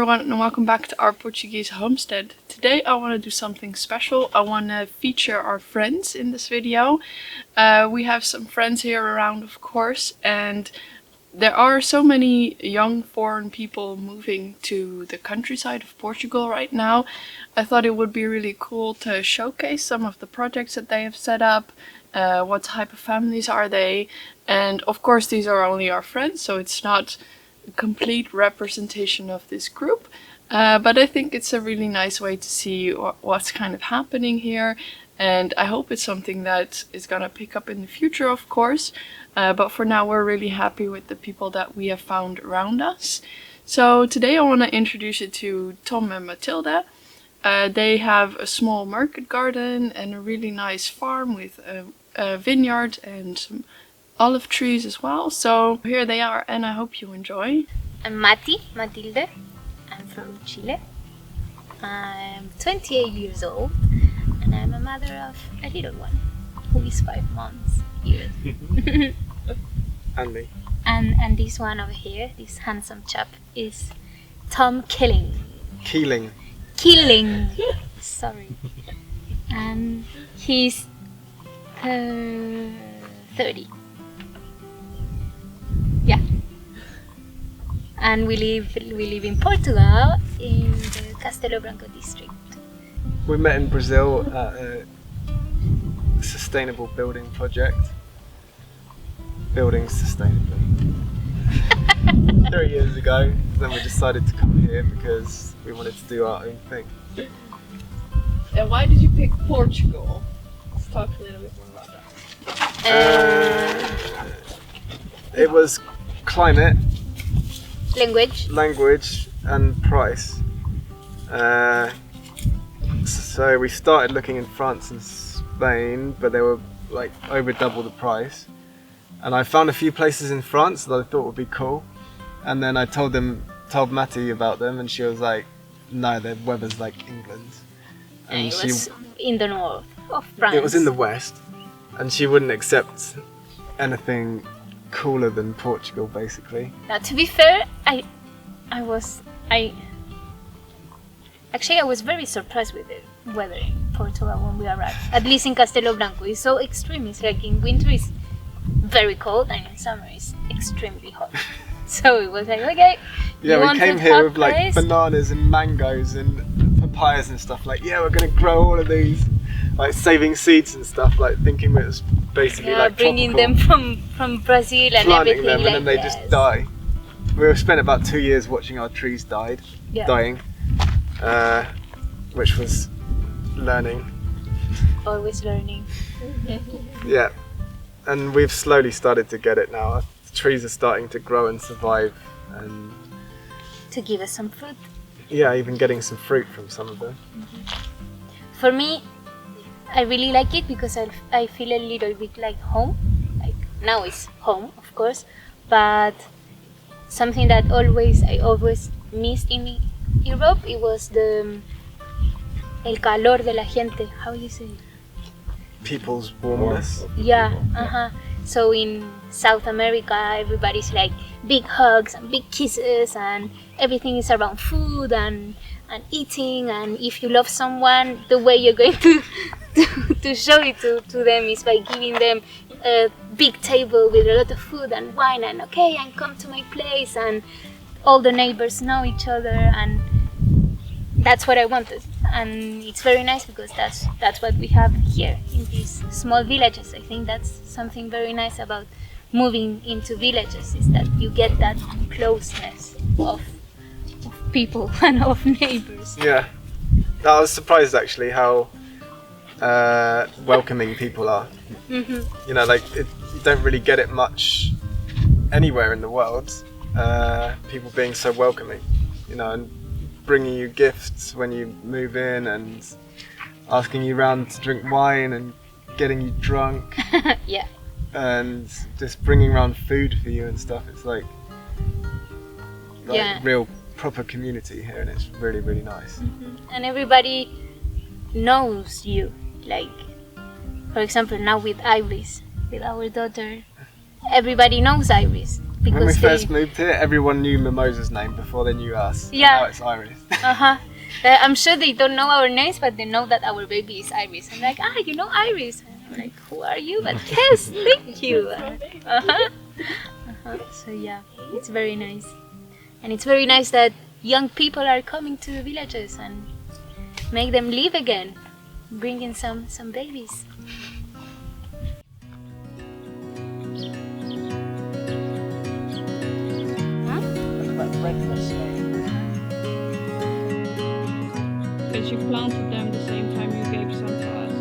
everyone and welcome back to our Portuguese homestead. Today I want to do something special. I want to feature our friends in this video. We have some friends here around, of course, and there are so many young foreign people moving to the countryside of Portugal right now. I thought it would be really cool to showcase some of the projects that they have set up. What type of families are they? And of course these are only our friends, so it's not complete representation of this group, but I think it's a really nice way to see what's kind of happening here, and I hope it's something that is gonna pick up in the future, of course, but for now we're really happy with the people that we have found around us. So today I want to introduce you to Tom and Matilde. They have a small market garden and a really nice farm with a vineyard and some olive trees as well. So here they are, and I hope you enjoy. I'm Matilde. I'm from Chile. I'm 28 years old, and I'm a mother of a little one who is 5 months here. And me. And this one over here, this handsome chap, is Tom Keeling. Sorry. And he's 30. Yeah. And we live in Portugal, in the Castelo Branco district. We met in Brazil at a sustainable building project. Building sustainably. 3 years ago, then we decided to come here because we wanted to do our own thing. And why did you pick Portugal? Let's talk a little bit more about that. It was climate, language, and price. So we started looking in France and Spain, but they were like over double the price. And I found a few places in France that I thought would be cool. And then I told Matty about them, and she was like, "No, the weather's like England." And it was in the north of France. It was in the west, and she wouldn't accept anything cooler than Portugal, basically. Now, to be fair, I was very surprised with the weather in Portugal when we arrived. At least in Castelo Branco, it's so extreme. It's like in winter it's very cold, and in summer it's extremely hot. So it was like, okay. Yeah, we came here with like bananas and mangoes and papayas and stuff. Like, yeah, we're gonna grow all of these, like saving seeds and stuff. Like thinking it was basically like bringing tropical, them from Brazil and planting everything. them, like, and then they just die. We spent about 2 years watching our trees dying, which was learning. Always learning. Yeah, and we've slowly started to get it now. The trees are starting to grow and survive, and to give us some fruit. Yeah, even getting some fruit from some of them. For me, I really like it because I feel a little bit like home. Like now it's home, of course, but something that I always missed in Europe, it was el calor de la gente. How do you say it? People's warmness. Yeah, So in South America, everybody's like big hugs and big kisses, and everything is around food and eating. And if you love someone, the way you're going to show it to them is by giving them a big table with a lot of food and wine, and okay, and come to my place, and all the neighbors know each other, and that's what I wanted. And it's very nice because that's what we have here in these small villages. I think that's something very nice about moving into villages, is that you get that closeness of people and of neighbors. Yeah, I was surprised actually how welcoming people are. Mm-hmm. You know, like you don't really get it much anywhere in the world. People being so welcoming, you know, and bringing you gifts when you move in, and asking you round to drink wine and getting you drunk. Yeah. And just bringing around food for you and stuff. It's like real proper community here, and it's really, really nice. Mm-hmm. And everybody knows you. Like, for example, now with Iris, with our daughter, everybody knows Iris. When we because first moved here, everyone knew Mimosa's name before they knew us. Yeah. Now it's Iris. I'm sure they don't know our names, but they know that our baby is Iris. I'm like, you know Iris? And I'm like, who are you? But yes, thank you. So yeah, it's very nice. And it's very nice that young people are coming to the villages and make them live again, bringing some babies. Because you planted them the same time you gave some to us.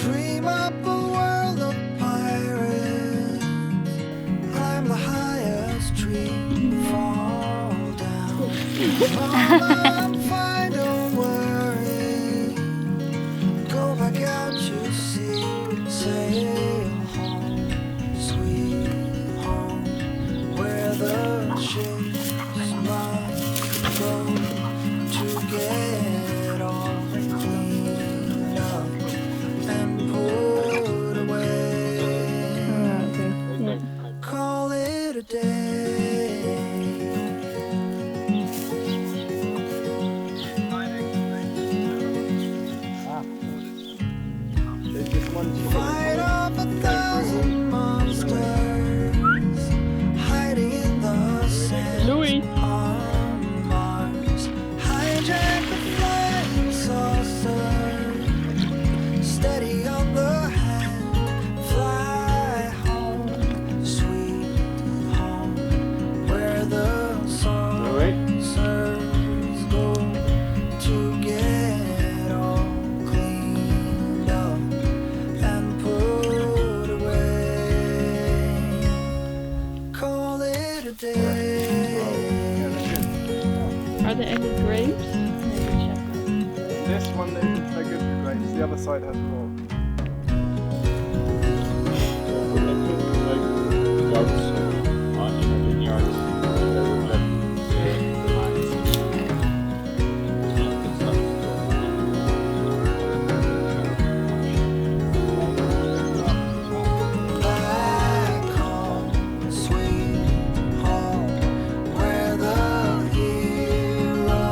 Dream up a world of pirates, climb the highest tree, fall down. Mama, fine, don't worry, go back out to sea, sail home, sweet home, where the ships must go to get all cleaned up and put away. Call it a day. Fight off 1,000 monsters hiding in the sand. Louis. On Mars, hijack the flying saucer, steady on the hand, fly home, sweet home, where the saucers go to get all cleaned up and put away. Call it a day. Are there any grapes? This one is a good grapes, the other side has more. Back home, sweet home, where the heroes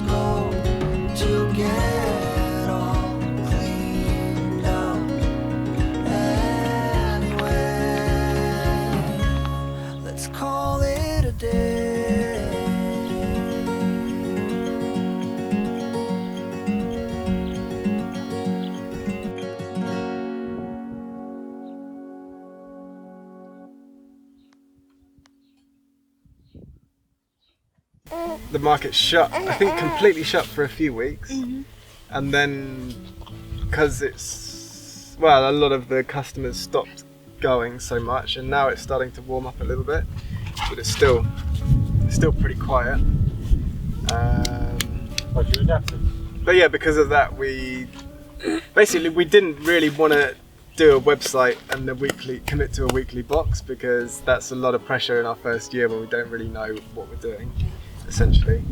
go to get all cleaned up. Anyway, let's call it a day. The market shut, I think completely shut for a few weeks. And then, because it's, well, a lot of the customers stopped going so much, and now it's starting to warm up a little bit, but it's still pretty quiet. But you adapted. But yeah, because of that, we didn't really want to do a website and commit to a weekly box, because that's a lot of pressure in our first year when we don't really know what we're doing, essentially.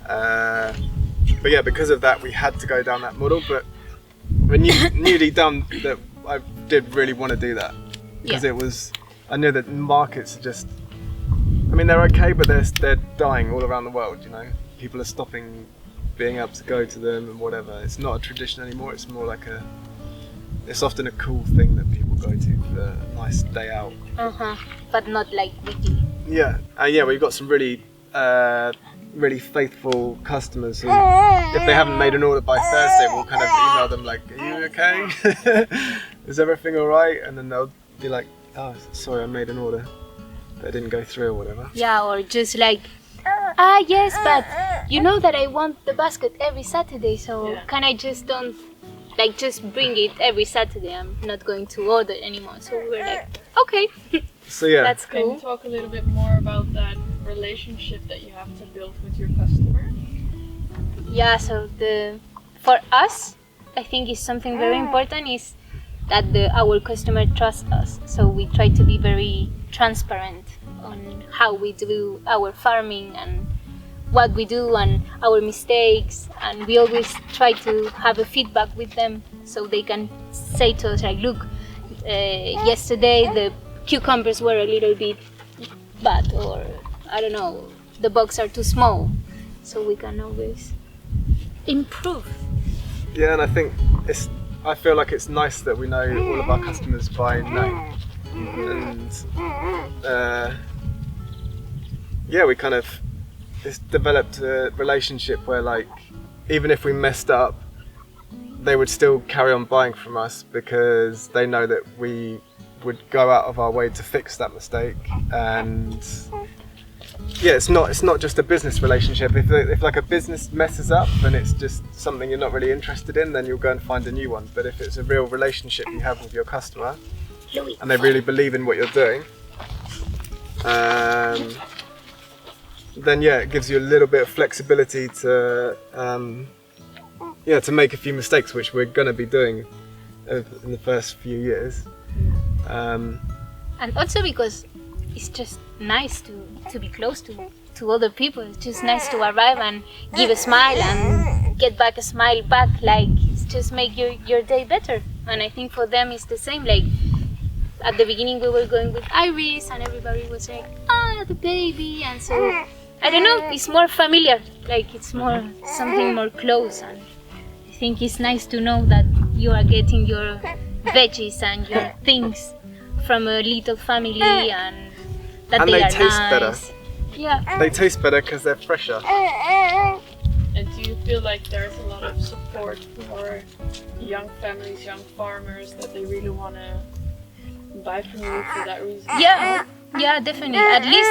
But yeah, because of that, we had to go down that model. But we're newly done that. I did really want to do that because I knew that markets are just, I mean, they're okay, but they're dying all around the world. You know, people are stopping being able to go to them and whatever. It's not a tradition anymore. It's more like it's often a cool thing that people go to for a nice day out. But not like weekly. Yeah, we've got some really faithful customers who, if they haven't made an order by Thursday, we'll kind of email them like, "Are you okay? Is everything all right?" And then they'll be like, "Oh, sorry, I made an order, but it didn't go through," or whatever. Yeah, or just like, yes, but you know that I want the basket every Saturday, so can I just just bring it every Saturday? I'm not going to order anymore. So we were like, okay. So yeah, That's Can cool. you talk a little bit more about that relationship that you have to build with your customer? Yeah, so for us, I think is something very important is that our customer trusts us. So we try to be very transparent on how we do our farming and what we do and our mistakes, and we always try to have a feedback with them so they can say to us like, look, yesterday the cucumbers were a little bit bad, or I don't know, the box are too small, so we can always improve. Yeah, and I feel like it's nice that we know all of our customers by name, and we kind of it's developed a relationship where, like, even if we messed up, they would still carry on buying from us because they know that we would go out of our way to fix that mistake. And yeah, it's not just a business relationship. If like a business messes up and it's just something you're not really interested in, then you'll go and find a new one. But if it's a real relationship you have with your customer and they really believe in what you're doing, then yeah, it gives you a little bit of flexibility to to make a few mistakes, which we're going to be doing in the first few years. And also because it's just nice to be close to other people. It's just nice to arrive and give a smile and get back a smile back. Like, it's just make your day better. And I think for them it's the same. Like, at the beginning we were going with Iris and everybody was like, the baby, and so I don't know, it's more familiar, like it's more something more close, and I think it's nice to know that you are getting your veggies and your things from a little family, and that And they are taste nice. better. Yeah. They taste better because they're fresher. And do you feel like there's a lot of support for young families, young farmers, that they really want to buy from you for that reason? Yeah, definitely. At least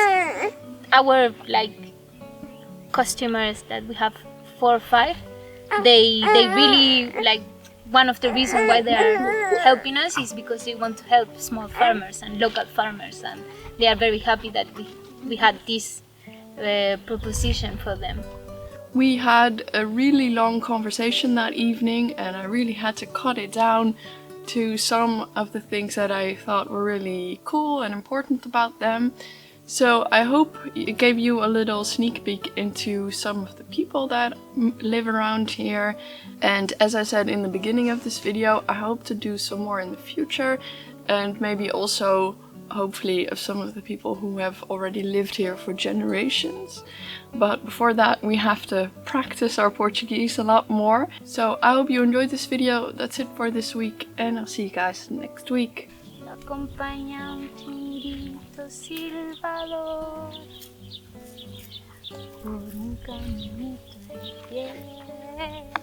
our customers that we have 4 or 5, they really like, one of the reasons why they are helping us is because they want to help small farmers and local farmers, and they are very happy that we had this proposition for them. We had a really long conversation that evening, and I really had to cut it down to some of the things that I thought were really cool and important about them. So I hope it gave you a little sneak peek into some of the people that live around here. And as I said in the beginning of this video, I hope to do some more in the future, and maybe also hopefully of some of the people who have already lived here for generations. But before that, we have to practice our Portuguese a lot more. So I hope you enjoyed this video. That's it for this week, and I'll see you guys next week. Acompaña un chirito silbador por un caminito de piel.